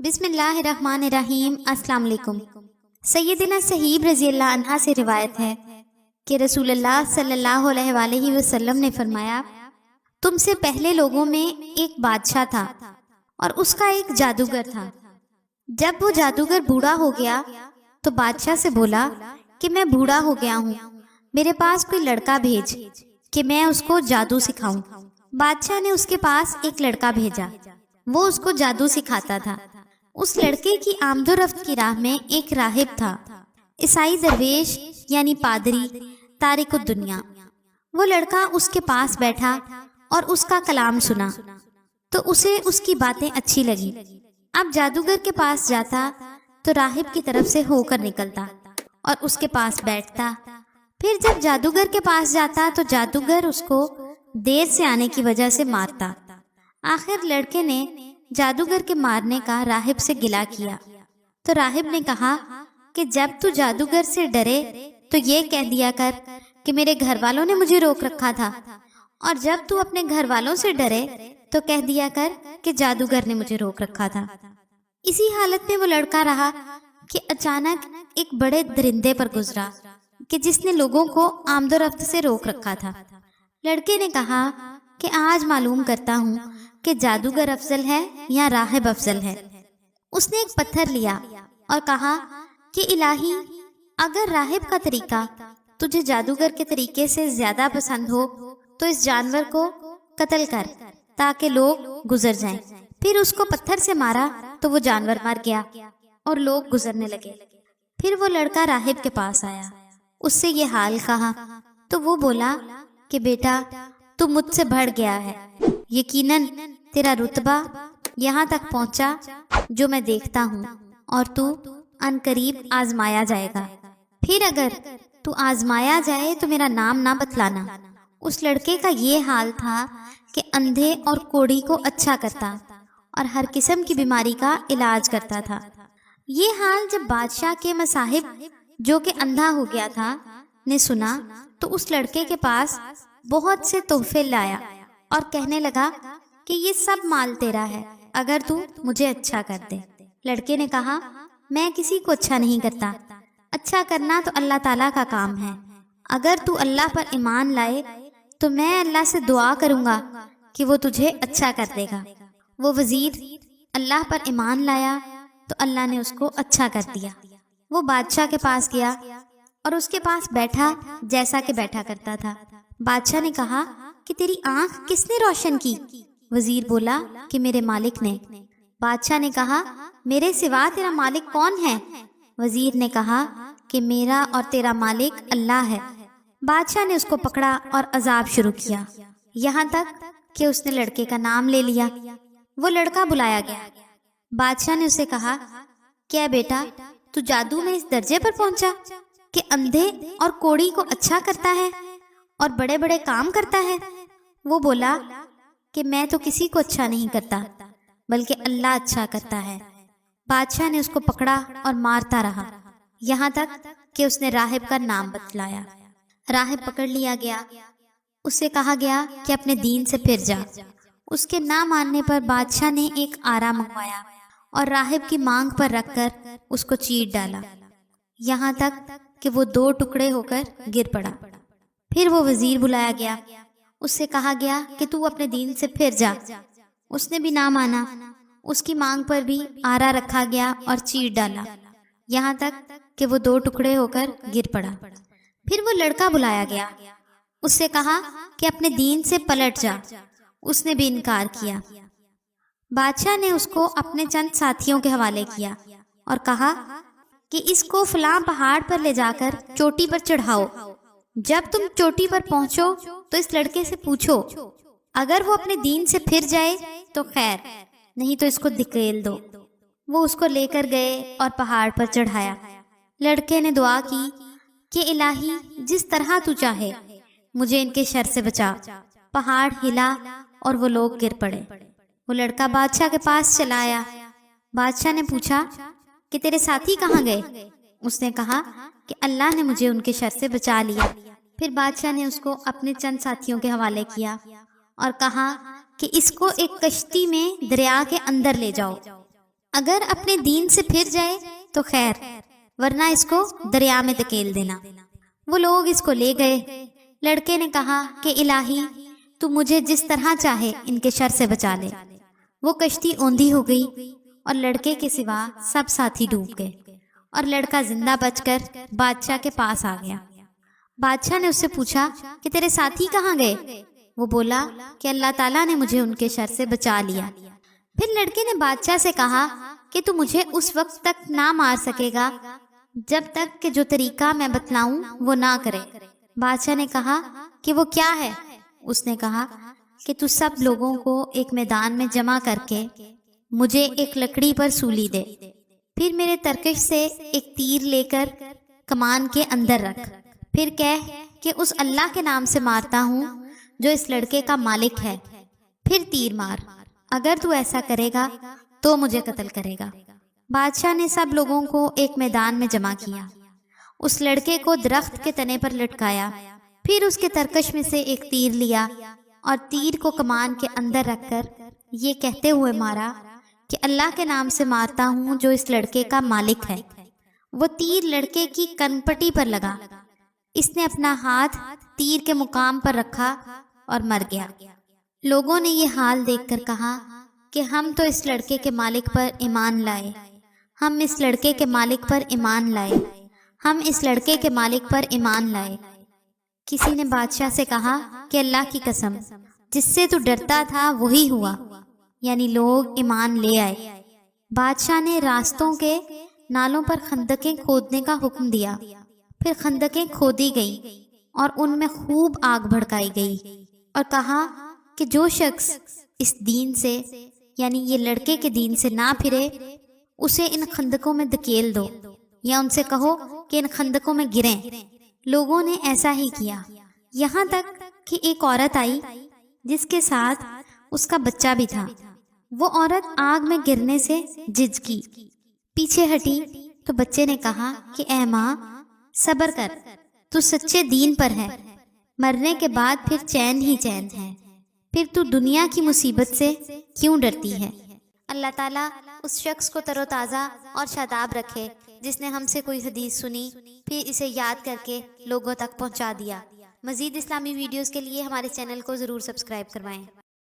بسم اللہ الرحمن الرحیم۔ السلام علیکم۔ سیدنا صہیب رضی اللہ عنہ سے روایت ہے کہ رسول اللہ صلی اللہ علیہ وآلہ وسلم نے فرمایا، تم سے پہلے لوگوں میں ایک بادشاہ تھا اور اس کا ایک جادوگر تھا۔ جب وہ جادوگر بوڑھا ہو گیا تو بادشاہ سے بولا کہ میں بوڑھا ہو گیا ہوں، میرے پاس کوئی لڑکا بھیج کہ میں اس کو جادو سکھاؤں۔ بادشاہ نے اس کے پاس ایک لڑکا بھیجا، وہ اس کو جادو سکھاتا تھا۔ اس لڑکے کی آمد و رفت کی راہ میں ایک راہب تھا، عیسائی درویش یعنی پادری، تارک الدنیا۔ وہ لڑکا اس کے پاس بیٹھا اور اس کا کلام سنا تو اسے اس کی باتیں اچھی لگی۔ اب جادوگر کے پاس جاتا تو راہب کی طرف سے ہو کر نکلتا اور اس کے پاس بیٹھتا۔ پھر جب جادوگر کے پاس جاتا تو جادوگر اس کو دیر سے آنے کی وجہ سے مارتا۔ آخر لڑکے نے جادوگر کے مارنے کا راہب سے گلہ کیا تو راہب نے کہا کہ جب تو جادوگر سے ڈرے تو یہ کہہ دیا کر کہ میرے گھر والوں نے مجھے روک رکھا تھا، اور جب تو اپنے گھر والوں سے ڈرے تو کہہ دیا کر کہ جادوگر نے مجھے روک رکھا تھا۔ اسی حالت میں وہ لڑکا رہا کہ اچانک ایک بڑے درندے پر گزرا کہ جس نے لوگوں کو آمد و رفت سے روک رکھا تھا۔ لڑکے نے کہا کہ آج معلوم کرتا ہوں کہ جادوگر افضل ہے یا راہب افضل ہے۔ اس نے ایک پتھر لیا اور کہا کہ الہی، اگر راہب کا طریقہ تجھے جادوگر کے طریقے سے زیادہ پسند ہو تو اس جانور کو قتل کر تاکہ لوگ گزر جائیں۔ پھر اس کو پتھر سے مارا تو وہ جانور مر گیا اور لوگ گزرنے لگے۔ پھر وہ لڑکا راہب کے پاس آیا، اس سے یہ حال کہا تو وہ بولا کہ بیٹا، تو مجھ سے بڑھ گیا ہے، یقیناً تیرا رتبہ یہاں تک پہنچا جو میں دیکھتا ہوں، اور تو ان قریب آزمایا جائے گا۔ پھر اگر تو آزمایا جائے تو میرا نام نہ بتلانا۔ اس لڑکے کا یہ حال تھا کہ اندھے اور کوڑی کو اچھا کرتا اور ہر قسم کی بیماری کا علاج کرتا تھا۔ یہ حال جب بادشاہ کے مصاحب، جو کہ اندھا ہو گیا تھا، نے سنا تو اس لڑکے کے پاس بہت سے تحفے لایا اور کہنے لگا کہ یہ سب مال تیرا ہے اگر تو مجھے اچھا کر دے۔ لڑکے نے کہا، میں کسی کو اچھا نہیں کرتا، اچھا کرنا تو اللہ تعالیٰ کا کام ہے۔ اگر تو اللہ پر ایمان لائے تو میں اللہ سے دعا کروں گا کہ وہ تجھے اچھا کر دے گا۔ وہ وزیر اللہ پر ایمان لایا تو اللہ نے اس کو اچھا کر دیا۔ وہ بادشاہ کے پاس گیا اور اس کے پاس بیٹھا جیسا کہ بیٹھا کرتا تھا۔ بادشاہ نے کہا کہ تیری آنکھ کس نے روشن کی؟ وزیر بولا کہ میرے مالک نے۔ بادشاہ نے کہا، میرے سوا تیرا مالک کون ہے؟ وزیر نے کہا کہ میرا اور تیرا مالک اللہ ہے۔ بادشاہ نے اس کو پکڑا اور عذاب شروع کیا، یہاں تک کہ اس نے لڑکے کا نام لے لیا۔ وہ لڑکا بلایا گیا۔ بادشاہ نے اسے کہا، کیا بیٹا تو جادو میں اس درجے پر پہنچا کہ اندھے اور کوڑی کو اچھا کرتا ہے اور بڑے بڑے کام کرتا ہے؟ وہ بولا کہ میں تو کسی کو اچھا نہیں کرتا بلکہ اللہ اچھا کرتا ہے۔ بادشاہ نے اس کو پکڑا اور مارتا رہا یہاں تک کہ اس نے راہب کا نام بتلایا۔ راہب پکڑ لیا گیا، اس سے کہا گیا کہ اپنے دین سے پھر جا۔ اس کے نہ ماننے پر بادشاہ نے ایک آرا منگوایا اور راہب کی مانگ پر رکھ کر اس کو چیٹ ڈالا یہاں تک کہ وہ دو ٹکڑے ہو کر گر پڑا۔ پھر وہ وزیر بلایا گیا، اس سے کہا گیا کہ تو اپنے دین سے پھر جا۔ اس نے بھی نہ مانا، اس کی مانگ پر بھی آرا رکھا گیا اور چیٹ ڈالا یہاں تک کہ وہ دو ٹکڑے ہو کر گر پڑا۔ پھر وہ لڑکا بلایا گیا، اس سے کہا کہ اپنے دین سے پلٹ جا۔ اس نے بھی انکار کیا۔ بادشاہ نے اس کو اپنے چند ساتھیوں کے حوالے کیا اور کہا کہ اس کو فلاں پہاڑ پر لے جا کر چوٹی پر چڑھاؤ۔ جب تم چوٹی پر پہنچو تو اس لڑکے سے پوچھو، اگر وہ اپنے دین سے پھر جائے تو خیر، نہیں تو اس کو دھکیل دو۔ وہ اس کو لے کر گئے اور پہاڑ پر چڑھایا۔ لڑکے نے دعا کی کہ الہی، جس طرح تو چاہے مجھے ان کے شر سے بچا۔ پہاڑ ہلا اور وہ لوگ گر پڑے۔ وہ لڑکا بادشاہ کے پاس چلا آیا۔ بادشاہ نے پوچھا کہ تیرے ساتھی کہاں گئے؟ اس نے کہا کہ اللہ نے مجھے ان کے شر سے بچا لیا۔ پھر بادشاہ نے اس کو اپنے چند ساتھیوں کے حوالے کیا اور کہا کہ اس کو ایک کشتی میں دریا کے اندر لے جاؤ۔ اگر اپنے دین سے پھر جائے تو خیر، ورنہ اس کو دریا میں دھکیل دینا۔ وہ لوگ اس کو لے گئے۔ لڑکے نے کہا کہ الہی تو مجھے جس طرح چاہے ان کے شر سے بچا لے۔ وہ کشتی اوندھی ہو گئی اور لڑکے کے سوا سب ساتھی ڈوب گئے، اور لڑکا زندہ بچ کر بادشاہ کے پاس آ گیا۔ بادشاہ نے اس سے پوچھا کہ تیرے ساتھی کہاں گئے؟ وہ بولا کہ اللہ تعالیٰ نے مجھے ان کے شر سے بچا لیا۔ پھر لڑکے نے بادشاہ سے کہا کہ تو مجھے اس وقت تک نہ مار سکے گا جب تک کہ جو طریقہ میں بتلاؤں وہ نہ کرے۔ بادشاہ نے کہا کہ وہ کیا ہے؟ اس نے کہا کہ تو سب لوگوں کو ایک میدان میں جمع کر کے مجھے ایک لکڑی پر سولی دے، پھر میرے ترکش سے ایک تیر لے کر کمان کے اندر رکھ، پھر کہہ کہ اس اللہ کے نام سے مارتا ہوں جو اس لڑکے کا مالک ہے، پھر تیر مار۔ اگر تو ایسا کرے گا تو مجھے قتل کرے گا۔ بادشاہ نے سب لوگوں کو ایک میدان میں جمع کیا، اس لڑکے کو درخت کے تنے پر لٹکایا، پھر اس کے ترکش میں سے ایک تیر لیا اور تیر کو کمان کے اندر رکھ کر یہ کہتے ہوئے مارا کہ اللہ کے نام سے مارتا ہوں جو اس لڑکے کا مالک ہے۔ وہ تیر لڑکے کی کنپٹی پر لگا، اس نے اپنا ہاتھ تیر کے مقام پر رکھا اور مر گیا۔ لوگوں نے یہ حال دیکھ کر کہا کہ ہم تو اس لڑکے کے مالک پر ایمان لائے، ہم اس لڑکے کے مالک پر ایمان لائے، ہم اس لڑکے کے مالک پر ایمان لائے۔ کسی نے بادشاہ سے کہا کہ اللہ کی قسم، جس سے تو ڈرتا تھا وہی ہوا، یعنی لوگ ایمان لے آئے۔ بادشاہ نے راستوں کے نالوں پر خندقیں کھودنے کا حکم دیا، پھر خندقیں کھودی گئیں اور ان میں خوب آگ بھڑکائی گئی، اور کہا کہ جو شخص اس دین سے یعنی یہ لڑکے کے دین سے نہ پھرے اسے ان خندقوں میں دھکیل دو، یا ان سے کہو کہ ان خندقوں میں گریں۔ لوگوں نے ایسا ہی کیا، یہاں تک کہ ایک عورت آئی جس کے ساتھ اس کا بچہ بھی تھا۔ وہ عورت آگ میں گرنے سے جھجکی، پیچھے ہٹی تو بچے نے کہا کہ اے ماں صبر کر، تو سچے دین پر ہے، مرنے کے بعد پھر چین ہی چین ہے، پھر تو دنیا کی مصیبت سے کیوں ڈرتی ہے؟ اللہ تعالیٰ اس شخص کو تر و تازہ اور شاداب رکھے جس نے ہم سے کوئی حدیث سنی پھر اسے یاد کر کے لوگوں تک پہنچا دیا۔ مزید اسلامی ویڈیوز کے لیے ہمارے چینل کو ضرور سبسکرائب کروائیں۔